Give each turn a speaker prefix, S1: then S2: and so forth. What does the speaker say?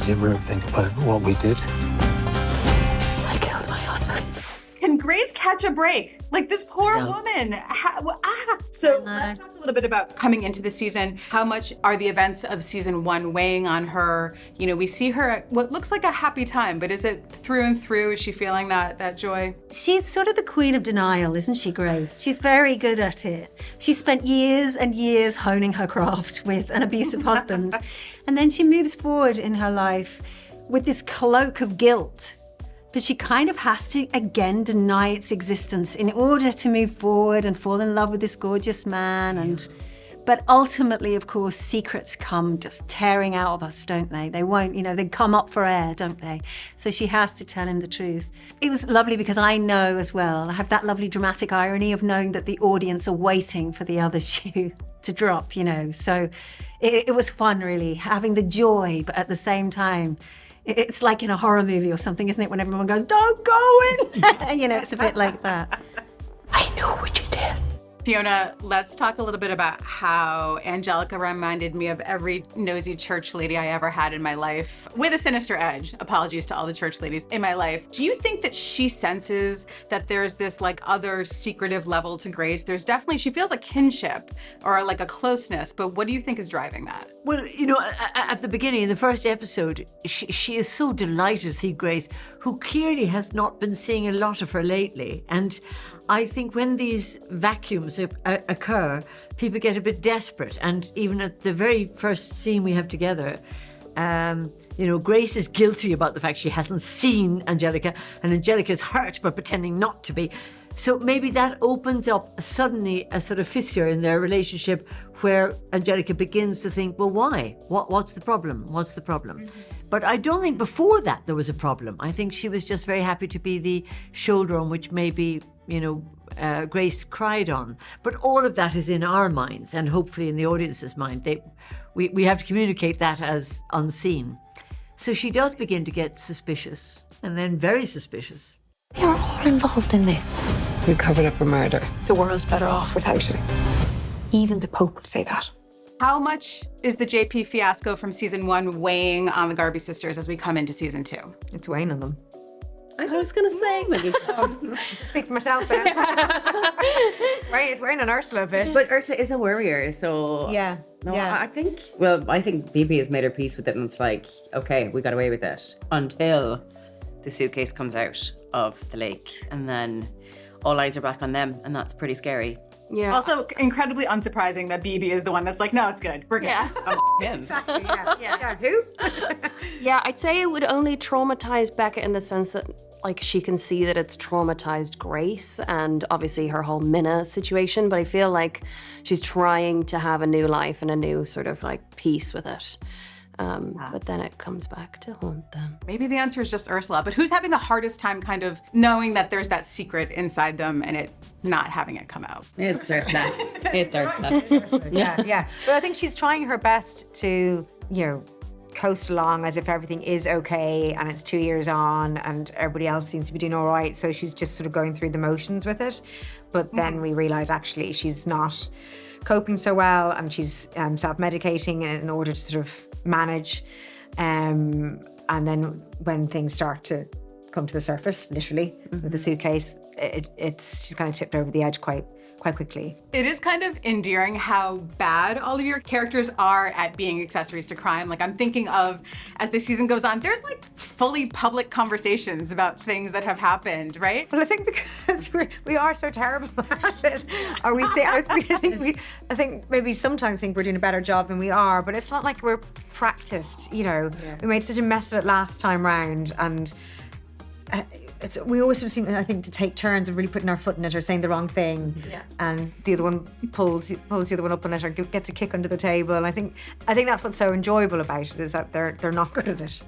S1: Did you ever think about what we did?
S2: I killed my husband.
S3: Can Grace catch a break? Like this poor woman. So let's talk a little bit about coming into the season. How much are the events of season 1 weighing on her? You know, we see her at what looks like a happy time, but is it through and through? Is she feeling that joy?
S4: She's sort of the queen of denial, isn't she, Grace? She's very good at it. She spent years and years honing her craft with an abusive husband. And then she moves forward in her life with this cloak of guilt. But she kind of has to, again, deny its existence in order to move forward and fall in love with this gorgeous man. But ultimately, of course, secrets come just tearing out of us, don't they? They won't, they come up for air, don't they? So she has to tell him the truth. It was lovely because I know as well, I have that lovely dramatic irony of knowing that the audience are waiting for the other shoe to drop, So it was fun, really, having the joy, but at the same time, it's like in a horror movie or something, isn't it? When everyone goes, don't go in. It's a bit like that.
S2: I know what you did.
S3: Fiona, let's talk a little bit about how Angelica reminded me of every nosy church lady I ever had in my life, with a sinister edge. Apologies to all the church ladies in my life. Do you think that she senses that there's this like other secretive level to Grace? There's definitely, she feels a kinship or like a closeness, but what do you think is driving that?
S5: Well, at the beginning, in the first episode, she is so delighted to see Grace, who clearly has not been seeing a lot of her lately. And I think when these vacuums occur, people get a bit desperate. And even at the very first scene we have together, Grace is guilty about the fact she hasn't seen Angelica, and Angelica's hurt but pretending not to be. So maybe that opens up suddenly a sort of fissure in their relationship where Angelica begins to think, well, why? What's the problem? What's the problem? Mm-hmm. But I don't think before that there was a problem. I think she was just very happy to be the shoulder on which maybe, Grace cried on. But all of that is in our minds and hopefully in the audience's mind. We have to communicate that as unseen. So she does begin to get suspicious, and then very suspicious.
S2: You're all involved in this.
S6: We covered up a murder.
S2: The world's better off without it. Even the Pope would say that.
S3: How much is the JP fiasco from season 1 weighing on the Garvey sisters as we come into season 2?
S6: It's weighing on them.
S7: I was going to say.
S6: Just speak for myself there. Right, it's weighing on Ursula a bit.
S7: But Ursula is a worrier, so...
S6: Yeah.
S7: No, I think Bibi has made her peace with it, and it's like, okay, we got away with it. Until the suitcase comes out of the lake, and then all eyes are back on them, and that's pretty scary.
S3: Yeah. Also, incredibly unsurprising that Bibi is the one that's like, no, it's good. We're good.
S7: Yeah.
S3: Him.
S6: Exactly, yeah. Who?
S8: Yeah, I'd say it would only traumatize Becca in the sense that, like, she can see that it's traumatized Grace and obviously her whole Minna situation, but I feel like she's trying to have a new life and a new sort of, like, peace with it. But then it comes back to haunt them.
S3: Maybe the answer is just Ursula, but who's having the hardest time kind of knowing that there's that secret inside them and it not having it come out?
S7: It's Ursula. It's Ursula.
S6: Yeah. But I think she's trying her best to, coast along as if everything is okay and it's 2 years on and everybody else seems to be doing all right. So she's just sort of going through the motions with it. But then we realize actually she's not coping so well and she's self-medicating in order to sort of manage. And then when things start to come to the surface, literally, with the suitcase, she's kind of tipped over the edge quite quickly.
S3: It is kind of endearing how bad all of your characters are at being accessories to crime. Like, I'm thinking of, as the season goes on, there's like fully public conversations about things that have happened, right?
S6: Well, I think because we are so terrible at it, or I think maybe sometimes think we're doing a better job than we are, but it's not like we're practiced, We made such a mess of it last time round, and we always sort of seem, I think, to take turns of really putting our foot in it or saying the wrong thing, and the other one pulls the other one up on it or gets a kick under the table. And I think that's what's so enjoyable about it, is that they're not good at it.